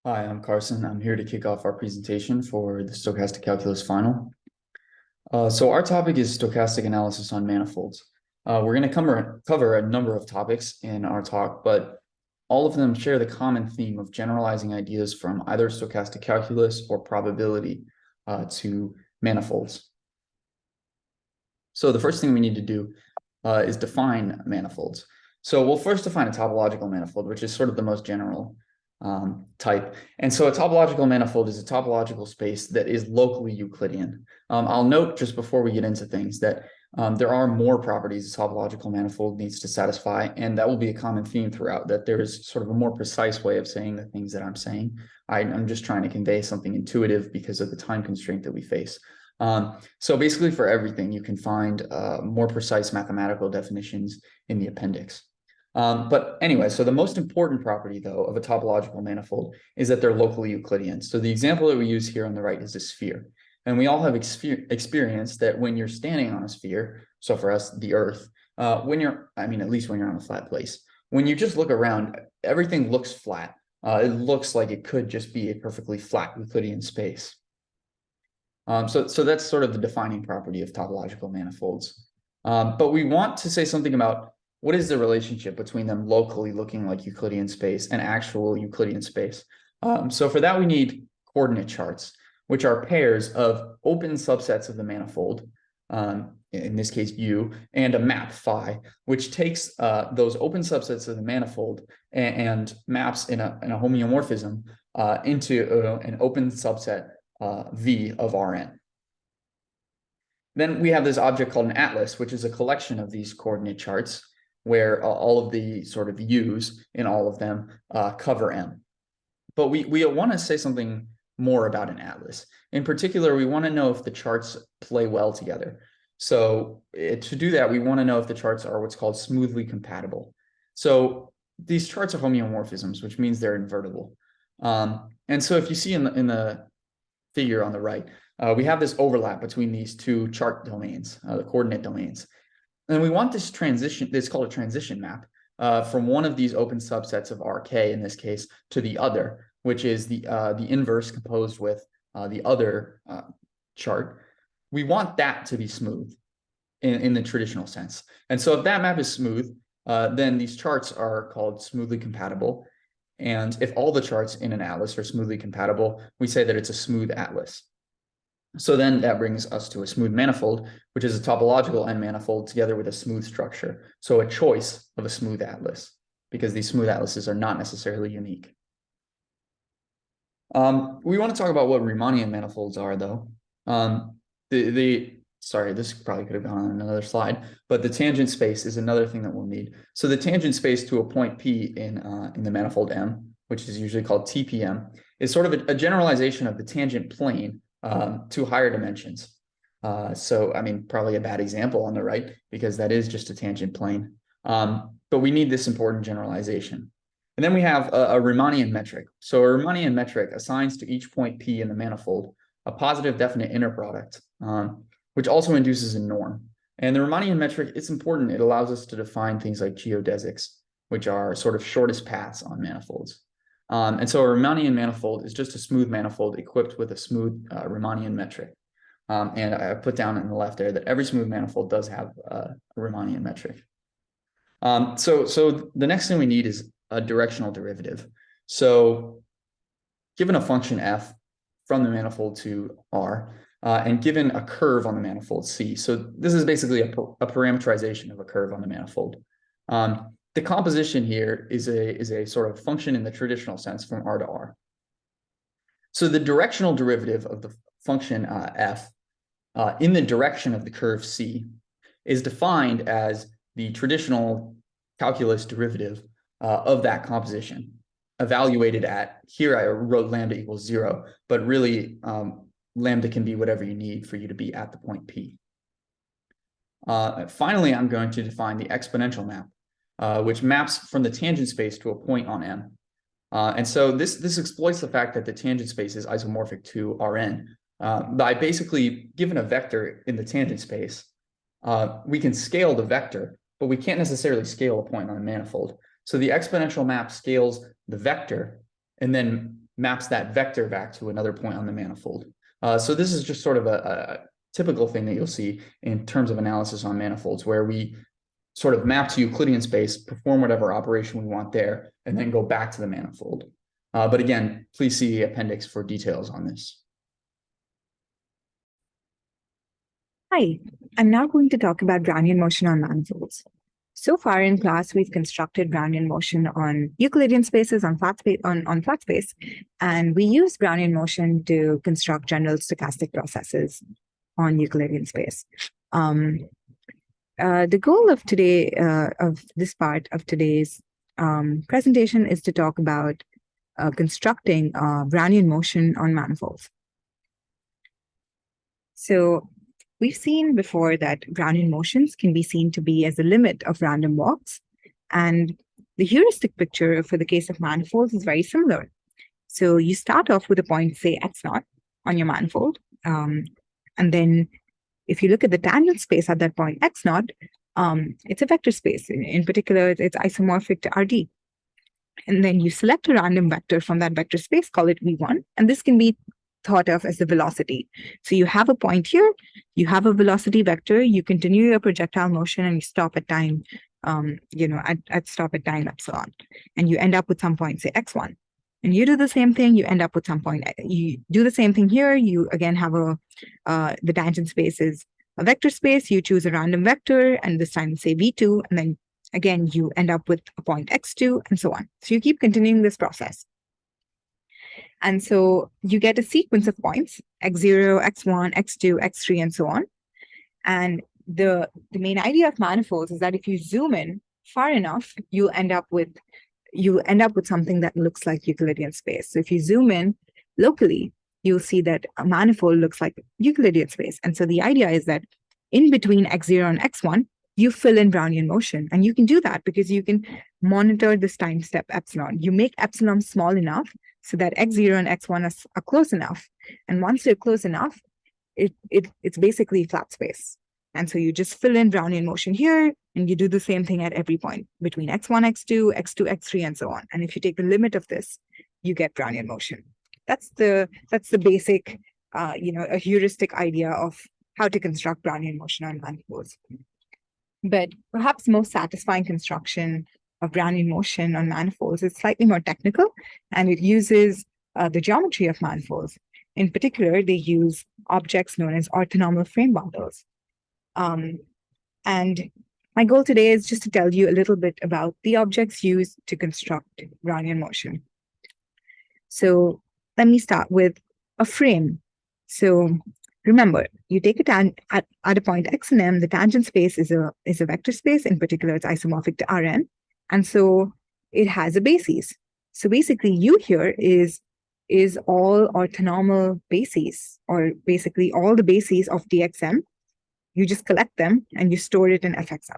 Hi, I'm Carson. I'm here to kick off our presentation for the stochastic calculus final. So our topic is stochastic analysis on manifolds. We're going to cover a number of topics in our talk, but all of them share the common theme of generalizing ideas from either stochastic calculus or probability to manifolds. So the first thing we need to do is define manifolds. So we'll first define a topological manifold, which is sort of the most general type. And so a topological manifold is a topological space that is locally Euclidean. I'll note just before we get into things that there are more properties a topological manifold needs to satisfy, and that will be a common theme throughout, that there is sort of a more precise way of saying the things that I'm saying. I'm just trying to convey something intuitive because of the time constraint that we face. So basically for everything, you can find more precise mathematical definitions in the appendix. But anyway, so the most important property, though, of a topological manifold is that they're locally Euclidean. So the example that we use here on the right is a sphere. And we all have experienced that when you're standing on a sphere, so for us, the Earth, at least when you're on a flat place, when you just look around, everything looks flat. It looks like it could just be a perfectly flat Euclidean space. So that's sort of the defining property of topological manifolds. But we want to say something about what is the relationship between them locally looking like Euclidean space and actual Euclidean space. So for that, we need coordinate charts, which are pairs of open subsets of the manifold, in this case U, and a map phi, which takes those open subsets of the manifold and maps in a homeomorphism into an open subset V of Rn. Then we have this object called an atlas, which is a collection of these coordinate charts where all of the sort of U's in all of them cover M. But we want to say something more about an atlas. In particular, we want to know if the charts play well together. So to do that, we want to know if the charts are what's called smoothly compatible. So these charts are homeomorphisms, which means they're invertible. And so if you see in the figure on the right, we have this overlap between these two chart domains, the coordinate domains. And we want this transition, it's called a transition map, from one of these open subsets of Rk, in this case, to the other, which is the inverse composed with the other chart. We want that to be smooth in the traditional sense. And so if that map is smooth, then these charts are called smoothly compatible. And if all the charts in an atlas are smoothly compatible, we say that it's a smooth atlas. So then that brings us to a smooth manifold, which is a topological N manifold together with a smooth structure. So a choice of a smooth atlas, because these smooth atlases are not necessarily unique. We want to talk about what Riemannian manifolds are, though. Sorry, this probably could have gone on another slide, but the tangent space is another thing that we'll need. So the tangent space to a point P in the manifold M, which is usually called TPM, is sort of a generalization of the tangent plane to higher dimensions. So, I mean, probably a bad example on the right, because that is just a tangent plane. But we need this important generalization. And then we have a Riemannian metric. So a Riemannian metric assigns to each point P in the manifold a positive definite inner product, which also induces a norm. And the Riemannian metric, it's important. It allows us to define things like geodesics, which are sort of shortest paths on manifolds. And so a Riemannian manifold is just a smooth manifold equipped with a smooth Riemannian metric. And I put down on the left there that every smooth manifold does have a Riemannian metric. So the next thing we need is a directional derivative. So given a function f from the manifold to R, and given a curve on the manifold C, so this is basically a parameterization of a curve on the manifold. The composition here is a sort of function in the traditional sense from R to R. So the directional derivative of the function f in the direction of the curve C is defined as the traditional calculus derivative of that composition, evaluated at, here I wrote lambda equals 0, but really lambda can be whatever you need for you to be at the point P. Finally, I'm going to define the exponential map, which maps from the tangent space to a point on M. And so this exploits the fact that the tangent space is isomorphic to Rn. By basically, given a vector in the tangent space, we can scale the vector, but we can't necessarily scale a point on a manifold. So the exponential map scales the vector and then maps that vector back to another point on the manifold. So this is just sort of a typical thing that you'll see in terms of analysis on manifolds, where we sort of map to Euclidean space, perform whatever operation we want there, and then go back to the manifold. But again, please see the appendix for details on this. Hi, I'm now going to talk about Brownian motion on manifolds. So far in class, we've constructed Brownian motion on Euclidean spaces, on flat space, and we use Brownian motion to construct general stochastic processes on Euclidean space. The goal of today, of this part of today's presentation, is to talk about constructing Brownian motion on manifolds. So we've seen before that Brownian motions can be seen to be as a limit of random walks, and the heuristic picture for the case of manifolds is very similar. So you start off with a point, say x0 on your manifold, and then if you look at the tangent space at that point x0, it's a vector space. In particular, it's isomorphic to Rd. And then you select a random vector from that vector space, call it v1, and this can be thought of as the velocity. So you have a point here, you have a velocity vector, you continue your projectile motion and you stop at time, at stop at time epsilon, and you end up with some point, say x1. And you do the same thing, you end up with some point, you do the same thing here, you again have the tangent space is a vector space, you choose a random vector, and this time say v2, and then again, you end up with a point x2, and so on. So you keep continuing this process. And so you get a sequence of points, x0, x1, x2, x3, and so on. And the main idea of manifolds is that if you zoom in far enough, you end up with something that looks like Euclidean space. So if you zoom in locally, you'll see that a manifold looks like Euclidean space. And so the idea is that in between x0 and x1, you fill in Brownian motion. And you can do that because you can monitor this time step epsilon. You make epsilon small enough so that x0 and x1 are close enough. And once they're close enough, it's basically flat space. And so you just fill in Brownian motion here, and you do the same thing at every point between x1, x2, x2, x3, and so on. And if you take the limit of this, you get Brownian motion. That's the basic, a heuristic idea of how to construct Brownian motion on manifolds. But perhaps most satisfying construction of Brownian motion on manifolds is slightly more technical, and it uses the geometry of manifolds. In particular, they use objects known as orthonormal frame bundles. And my goal today is just to tell you a little bit about the objects used to construct Brownian motion. So let me start with a frame. So remember, you take at a point x and m, the tangent space is a vector space. In particular, it's isomorphic to Rn. And so it has a basis. So basically, U here is all orthonormal bases, or basically all the bases of dxm. You just collect them and you store it in fxm.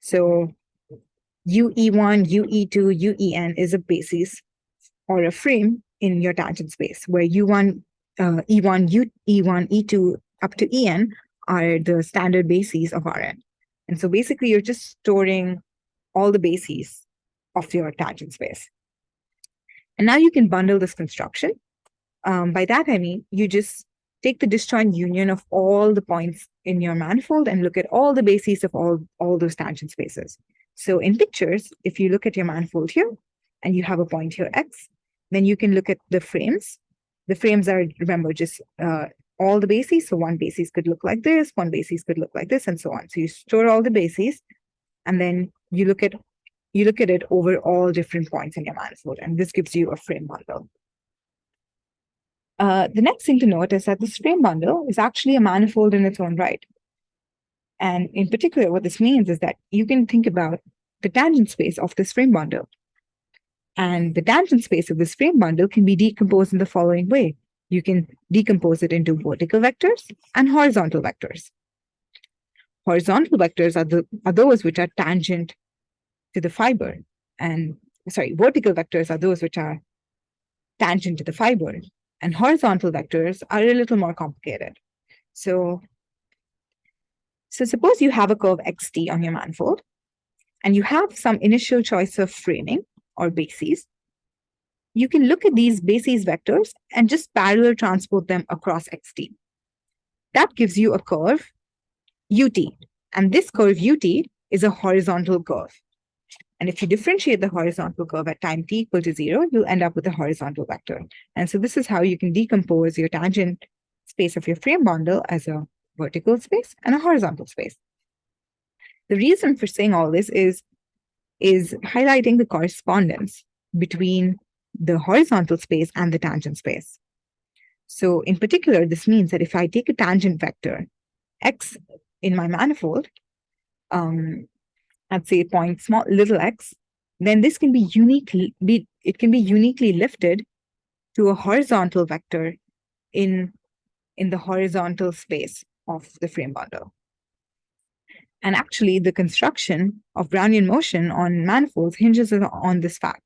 So UE1, UE2, UEN is a basis or a frame in your tangent space, where E1, E1, E2 up to En are the standard bases of Rn. And so basically, you're just storing all the bases of your tangent space. And now you can bundle this construction. By that, I mean, you just take the disjoint union of all the points in your manifold and look at all the bases of all those tangent spaces. So in pictures, if you look at your manifold here, and you have a point here, x, then you can look at the frames. The frames are, remember, just all the bases. So one basis could look like this, one basis could look like this, and so on. So you store all the bases, and then you look at it over all different points in your manifold, and this gives you a frame bundle. The next thing to note is that this frame bundle is actually a manifold in its own right. And in particular, what this means is that you can think about the tangent space of this frame bundle. And the tangent space of this frame bundle can be decomposed in the following way. You can decompose it into vertical vectors and horizontal vectors. Horizontal vectors are those which are tangent to the fiber. And vertical vectors are those which are tangent to the fiber. And horizontal vectors are a little more complicated. So suppose you have a curve xt on your manifold, and you have some initial choice of framing or bases. you can look at these basis vectors and just parallel transport them across xt. That gives you a curve ut, and this curve ut is a horizontal curve. And if you differentiate the horizontal curve at time t equal to 0, you'll end up with a horizontal vector. And so this is how you can decompose your tangent space of your frame bundle as a vertical space and a horizontal space. The reason for saying all this is highlighting the correspondence between the horizontal space and the tangent space. So in particular, this means that if I take a tangent vector x in my manifold, at say point small little x, then this can be uniquely lifted to a horizontal vector in the horizontal space of the frame bundle. And actually, the construction of Brownian motion on manifolds hinges on this fact.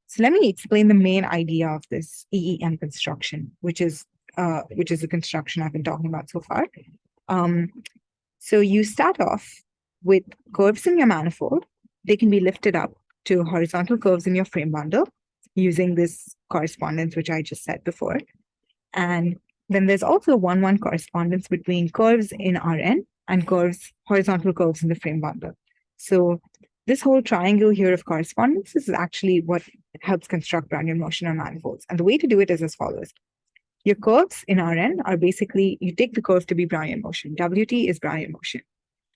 So let me explain the main idea of this EEM construction, which is the construction I've been talking about so far. So you start off with curves in your manifold. They can be lifted up to horizontal curves in your frame bundle using this correspondence, which I just said before. And then there's also 1-1 correspondence between curves in Rn and horizontal curves in the frame bundle. So this whole triangle here of correspondence is actually what helps construct Brownian motion on manifolds. And the way to do it is as follows. Your curves in Rn are basically, you take the curve to be Brownian motion. Wt is Brownian motion.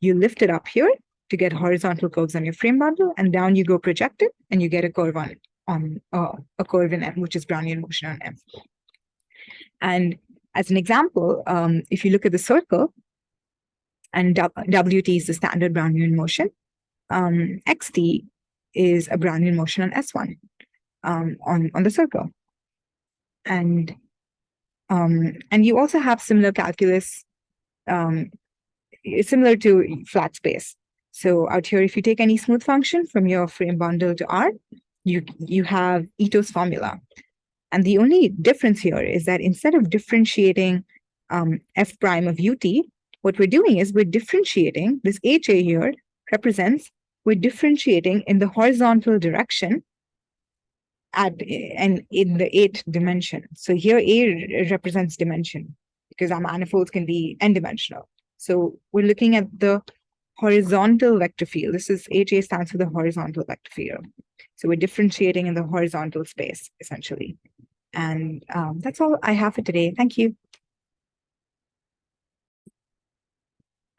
You lift it up here to get horizontal curves on your frame bundle, and down you go project it, and you get a curve on a curve in M, which is Brownian motion on M. And as an example, if you look at the circle, and Wt is the standard Brownian motion, xt is a Brownian motion on S1 on the circle. And you also have similar calculus, similar to flat space. So out here, if you take any smooth function from your frame bundle to R, you have Ito's formula. And the only difference here is that instead of differentiating f prime of ut, what we're doing is we're differentiating, this HA here represents, we're differentiating in the horizontal direction and in the 8th dimension. So here A represents dimension because our manifolds can be n-dimensional. So we're looking at the horizontal vector field. This is HA stands for the horizontal vector field. So we're differentiating in the horizontal space, essentially. And that's all I have for today. Thank you.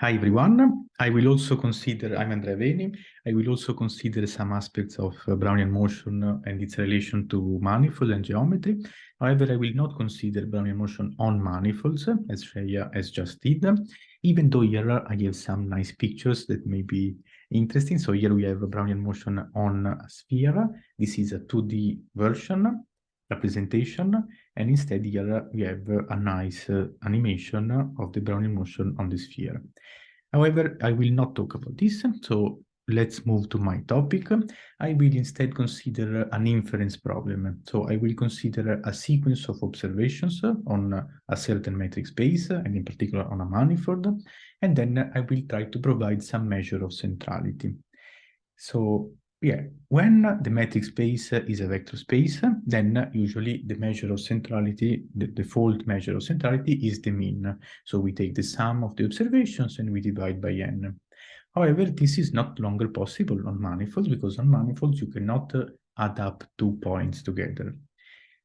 Hi, everyone. I will also consider, I'm Andrea Aveni. I will also consider some aspects of Brownian motion and its relation to manifold and geometry. However, I will not consider Brownian motion on manifolds, as Shreya has just did, even though here I have some nice pictures that may be interesting. So here we have a Brownian motion on a sphere. This is a 2D version, representation, and instead here we have a nice animation of the Brownian motion on the sphere. However, I will not talk about this, so let's move to my topic. I will instead consider an inference problem. So I will consider a sequence of observations on a certain metric space, and in particular on a manifold, and then I will try to provide some measure of centrality. So yeah, when the metric space is a vector space, then usually the measure of centrality, the default measure of centrality is the mean. So we take the sum of the observations and we divide by n. However, this is not longer possible on manifolds because on manifolds you cannot add up 2 points together.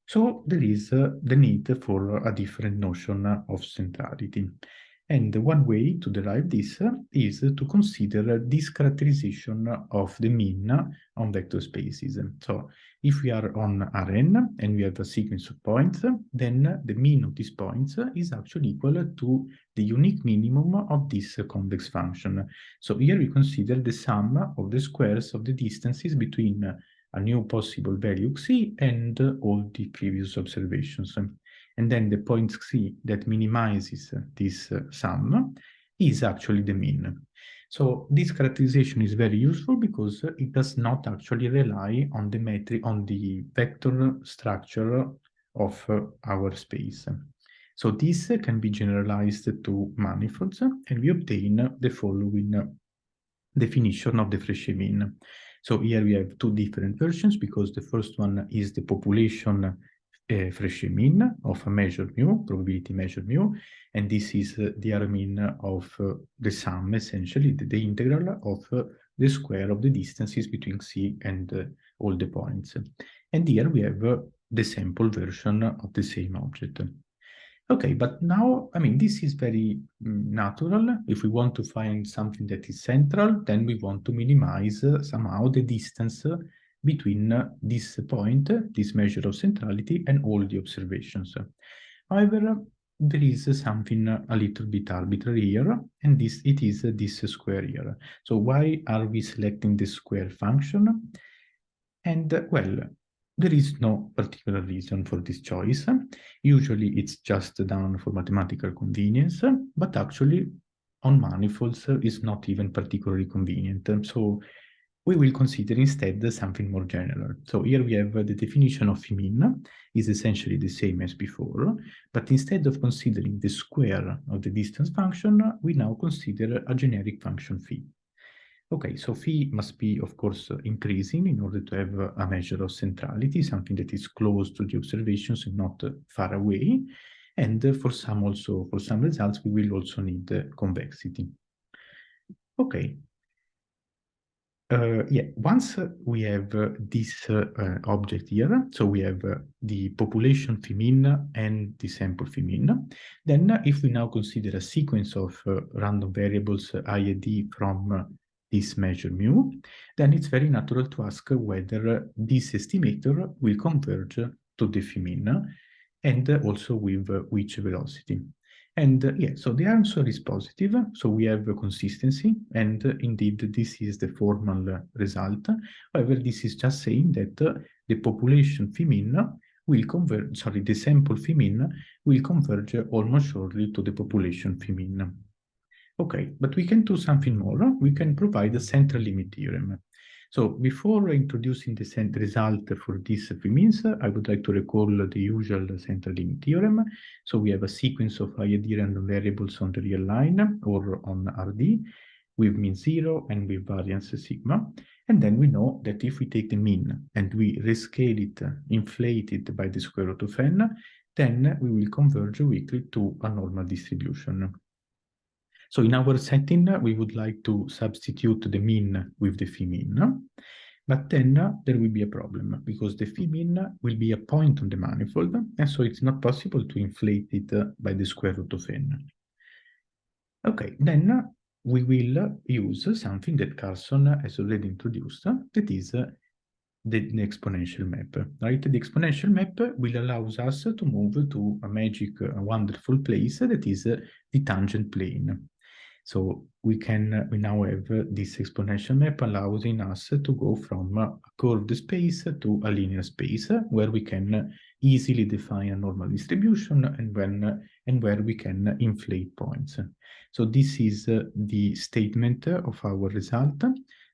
So there is the need for a different notion of centrality. And one way to derive this is to consider this characterization of the mean on vector spaces. So if we are on Rn and we have a sequence of points, then the mean of these points is actually equal to the unique minimum of this convex function. So here we consider the sum of the squares of the distances between a new possible value xi and all the previous observations. And then the point xi that minimizes this sum is actually the mean. So this characterization is very useful because it does not actually rely on the metric, on the vector structure of our space. So this can be generalized to manifolds, and we obtain the following definition of the Frechet mean. So here we have two different versions because the first one is the population Frechet mean of a measure mu, probability measure mu, and this is the Arya mean of the sum, essentially, the integral of the square of the distances between C and all the points. And here we have the sample version of the same object. Okay, but now, I mean, this is very natural. If we want to find something that is central, then we want to minimize somehow the distance between this point, this measure of centrality, and all the observations. However, there is something a little bit arbitrary here, and it is this square here. So why are we selecting the square function? And well, there is no particular reason for this choice. Usually it's just done for mathematical convenience, but actually on manifolds is not even particularly convenient. So we will consider instead something more general. So here we have the definition of phi min is essentially the same as before, but instead of considering the square of the distance function, we now consider a generic function phi. Okay, so phi must be, of course, increasing in order to have a measure of centrality, something that is close to the observations and not far away. And for some results, we will also need convexity. Okay. Once we have this object here, so we have the population phi min and the sample phi min, then if we now consider a sequence of random variables I and d from this measure mu, then it's very natural to ask whether this estimator will converge to the phi min and also with which velocity. And so the answer is positive. So we have a consistency, and indeed this is the formal result. However, this is just saying that the population phi min will converge, sorry, the sample phi min will converge almost surely to the population phi min. Okay, but we can do something more. We can provide a central limit theorem. So before introducing the result for this phi mins, I would like to recall the usual central limit theorem. So we have a sequence of IAD random variables on the real line or on RD with mean 0 and with variance sigma. And then we know that if we take the mean and we rescale it, inflate it by the square root of n, then we will converge weakly to a normal distribution. So in our setting, we would like to substitute the mean with the phi min, but then there will be a problem because the phi min will be a point on the manifold, and so it's not possible to inflate it by the square root of n. Okay, then we will use something that Carson has already introduced, that is the exponential map, right? The exponential map will allow us to move to a magic, wonderful place that is the tangent plane. So we now have this exponential map allowing us to go from a curved space to a linear space where we can easily define a normal distribution and where we can inflate points. So this is the statement of our result.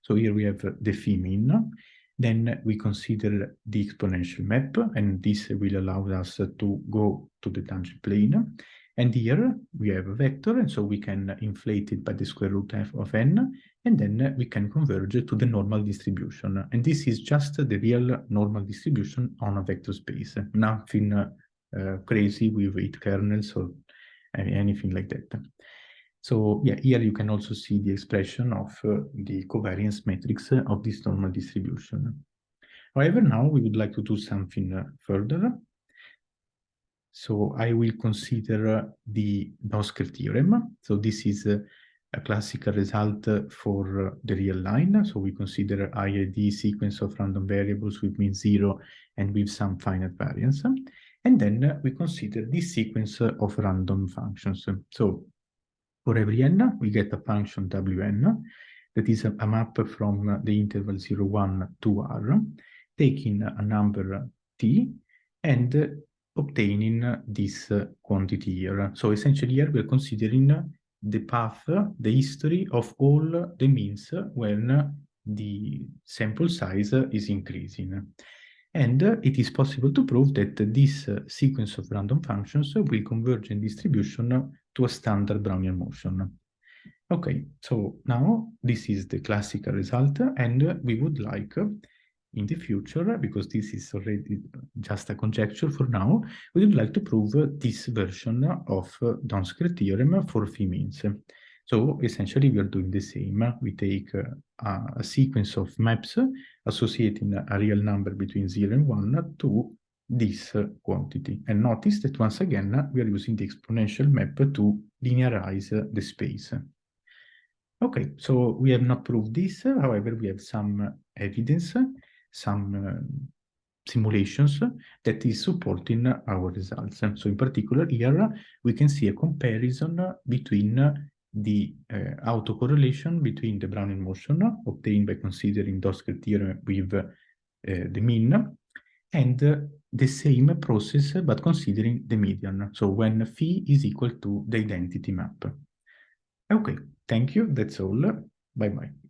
So here we have the phi min. Then we consider the exponential map, and this will allow us to go to the tangent plane. And here we have a vector, and so we can inflate it by the square root of n, and then we can converge to the normal distribution. And this is just the real normal distribution on a vector space, nothing crazy with 8 kernels or anything like that. So yeah, here you can also see the expression of the covariance matrix of this normal distribution. However, now we would like to do something further. So I will consider the Dosker theorem. So this is a classical result for the real line. So we consider IID sequence of random variables with mean 0 and with some finite variance. And then we consider this sequence of random functions. So for every n, we get a function Wn that is a map from the interval 0, 1 to r, taking a number t and obtaining this quantity here. So essentially here we're considering the path, the history of all the means when the sample size is increasing. And it is possible to prove that this sequence of random functions will converge in distribution to a standard Brownian motion. Okay, so now this is the classical result, and we would like in the future, because this is already just a conjecture for now, we would like to prove this version of Donsker's theorem for phi means. So essentially we are doing the same. We take a sequence of maps associating a real number between 0 and 1 to this quantity. And notice that once again, we are using the exponential map to linearize the space. Okay, so we have not proved this. However, we have some evidence, some simulations that is supporting our results. So in particular here, we can see a comparison between the autocorrelation between the Brownian motion obtained by considering Donsker's theorem with the mean, and the same process but considering the median. So when phi is equal to the identity map. Okay, thank you. That's all. Bye-bye.